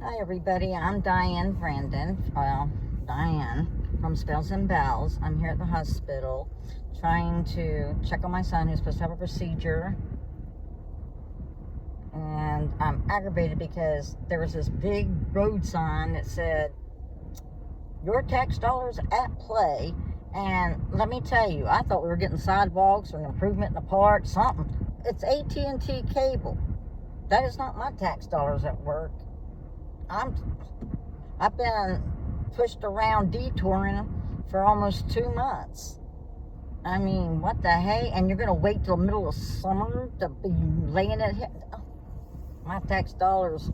Hi everybody, I'm Diane Brandon, Diane from Spells and Bells. I'm here at the hospital trying to check on my son who's supposed to have a procedure. And I'm aggravated because there was this big road sign that said, "Your tax dollars at play." And let me tell you, I thought we were getting sidewalks or an improvement in the park, something. It's AT&T cable. That is not my tax dollars at work. I've been pushed around detouring for almost 2 months. I mean, what the hey? And you're going to wait till the middle of summer to be laying it here? Oh, my tax dollars.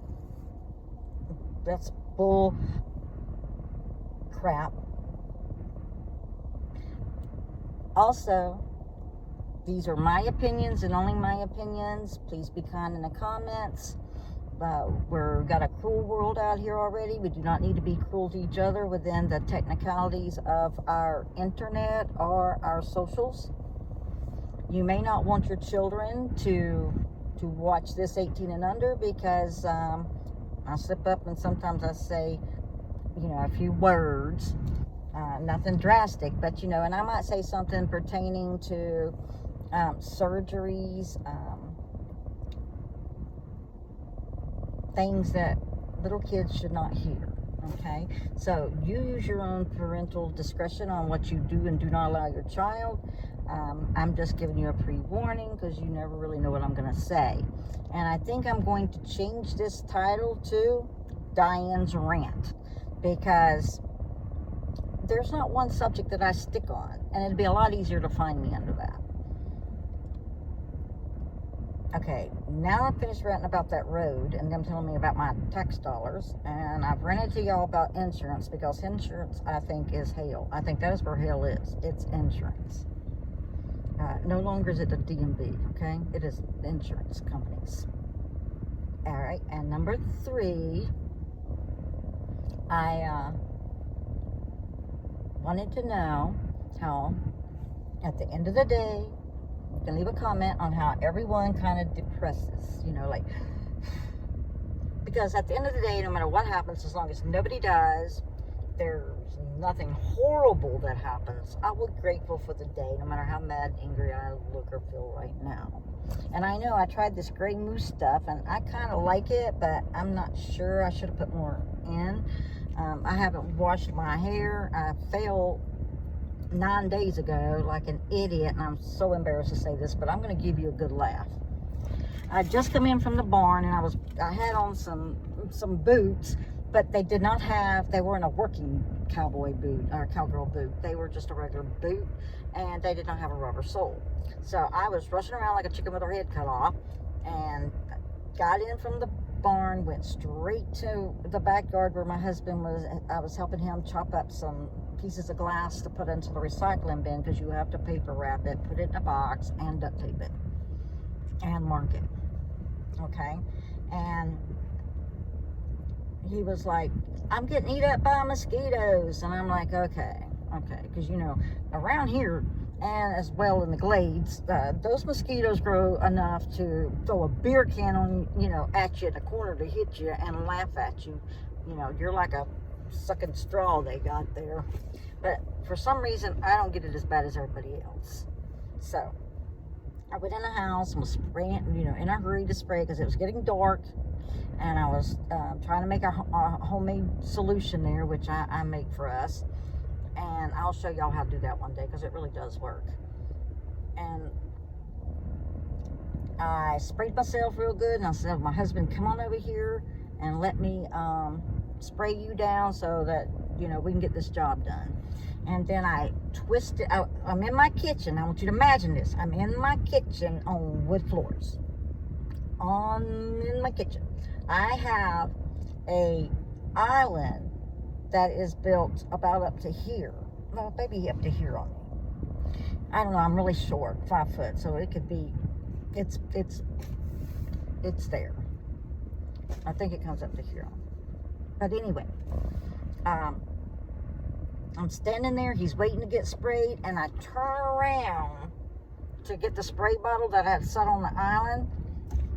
That's bull crap. Also, these are my opinions and only my opinions. Please be kind in the comments. We've got a cruel world out here already. We do not need to be cruel to each other within the technicalities of our internet or our socials. You may not want your children to watch this 18 and under because I slip up and sometimes I say, a few words. Nothing drastic, but and I might say something pertaining to surgeries, things that little kids should not hear. Okay, so you use your own parental discretion on what you do and do not allow your child. I'm just giving you a pre-warning because you never really know what I'm going to say. And I think I'm going to change this title to Diane's Rant, because there's not one subject that I stick on, and it'd be a lot easier to find me under that. Okay, now I'm finished ranting about that road and them telling me about my tax dollars, and I've ranted to y'all about insurance, because insurance, I think, is hell. I think that is where hell is. It's insurance. No longer is it the DMV, okay? It is insurance companies. All right, and number 3, I wanted to know how, at the end of the day, you can leave a comment on how everyone kind of depresses, because at the end of the day, no matter what happens, as long as nobody dies, there's nothing horrible that happens, I will be grateful for the day, no matter how mad, angry I look or feel right now. And I know I tried this gray moose stuff, and I kind of like it, but I'm not sure. I should have put more in. I haven't washed my hair. I failed 9 days ago like an idiot, and I'm so embarrassed to say this, but I'm going to give you a good laugh. I just come in from the barn, and I had on some boots, but they weren't a working cowboy boot or cowgirl boot. They were just a regular boot, and they did not have a rubber sole. So I was rushing around like a chicken with her head cut off, and got in from the barn, went straight to the backyard where my husband was. I was helping him chop up some pieces of glass to put into the recycling bin, because you have to paper wrap it, put it in a box, and duct tape it and mark it. Okay, and he was like, "I'm getting eat up by mosquitoes," and I'm like, okay, because around here, and as well in the glades, those mosquitoes grow enough to throw a beer can on at you in the corner to hit you and laugh at you. You're like a sucking straw they got there. But for some reason, I don't get it as bad as everybody else. So I went in the house and was spraying, in a hurry to spray because it was getting dark, and I was trying to make a homemade solution there, which I make for us, and I'll show y'all how to do that one day, because it really does work. And I sprayed myself real good, and I said, "My husband, come on over here and let me spray you down so that we can get this job done." And then I twisted. I'm in my kitchen. I want you to imagine this. I'm in my kitchen on wood floors. In my kitchen, I have a island that is built about up to here. Well, maybe up to here on me. I don't know. I'm really short, 5 foot, so it could be. It's there. I think it comes up to here. But anyway, I'm standing there. He's waiting to get sprayed, and I turn around to get the spray bottle that I had set on the island,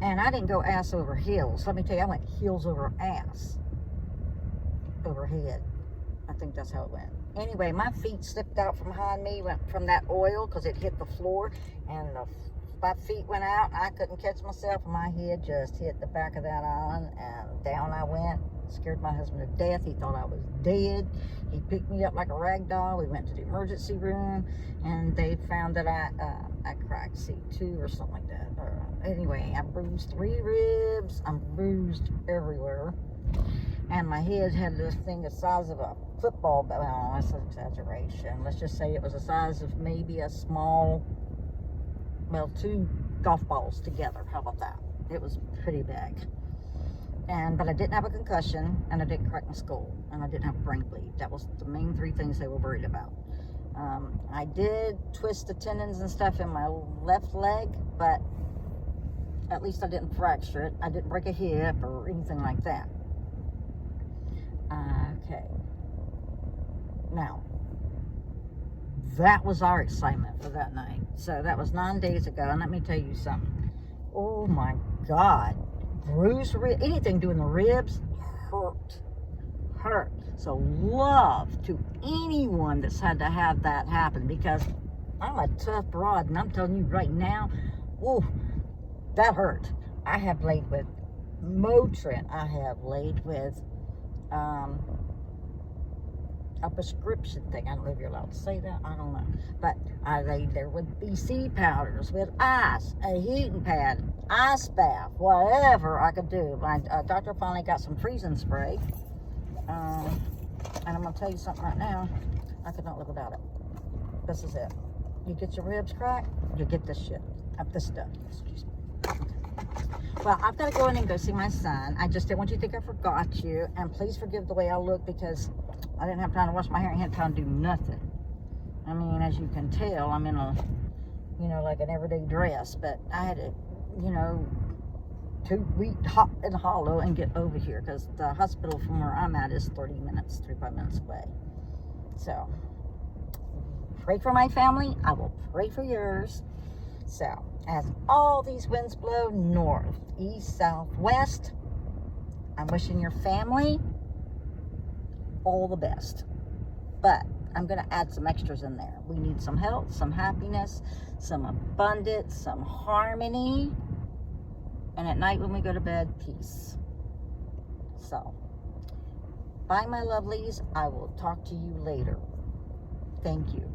and I didn't go ass over heels. Let me tell you, I went heels over ass. overhead. I think that's how it went. Anyway, my feet slipped out from behind me, went from that oil because it hit the floor, and my feet went out. I couldn't catch myself, and my head just hit the back of that island, and down I went. Scared my husband to death. He thought I was dead. He picked me up like a rag doll. We went to the emergency room, and they found that I cracked C2 or something like that. Anyway, I bruised 3 ribs. I'm bruised everywhere. And my head had this thing the size of a football, well, that's an exaggeration. Let's just say it was the size of maybe a small, well, 2 golf balls together. How about that? It was pretty big. But I didn't have a concussion, and I didn't crack my skull, and I didn't have a brain bleed. That was the main 3 things they were worried about. I did twist the tendons and stuff in my left leg, but at least I didn't fracture it. I didn't break a hip or anything like that. Okay. Now, that was our excitement for that night. So that was 9 days ago, and let me tell you something. Oh my God. Bruised ribs, anything doing the ribs hurt. So love to anyone that's had to have that happen, because I'm a tough broad, and I'm telling you right now, ooh, that hurt. I have laid with Motrin. I have laid with a prescription thing. I don't know if you're allowed to say that. I don't know. But I laid there with BC powders, with ice, a heating pad, ice bath, whatever I could do. My doctor finally got some freezing spray. And I'm going to tell you something right now. I could not live without it. This is it. You get your ribs cracked, you get this shit. This stuff. Excuse me. Well, I've got to go in and go see my son. I just didn't want you to think I forgot you. And please forgive the way I look, because I didn't have time to wash my hair and had time to do nothing. I mean, as you can tell, I'm in a, like an everyday dress. But I had to, 2 weeks hop and hollow and get over here, because the hospital from where I'm at is 35 minutes away. So, pray for my family. I will pray for yours. So, as all these winds blow north, east, south, west, I'm wishing your family all the best. But I'm going to add some extras in there. We need some health, some happiness, some abundance, some harmony. And at night when we go to bed, peace. So, bye my lovelies. I will talk to you later. Thank you.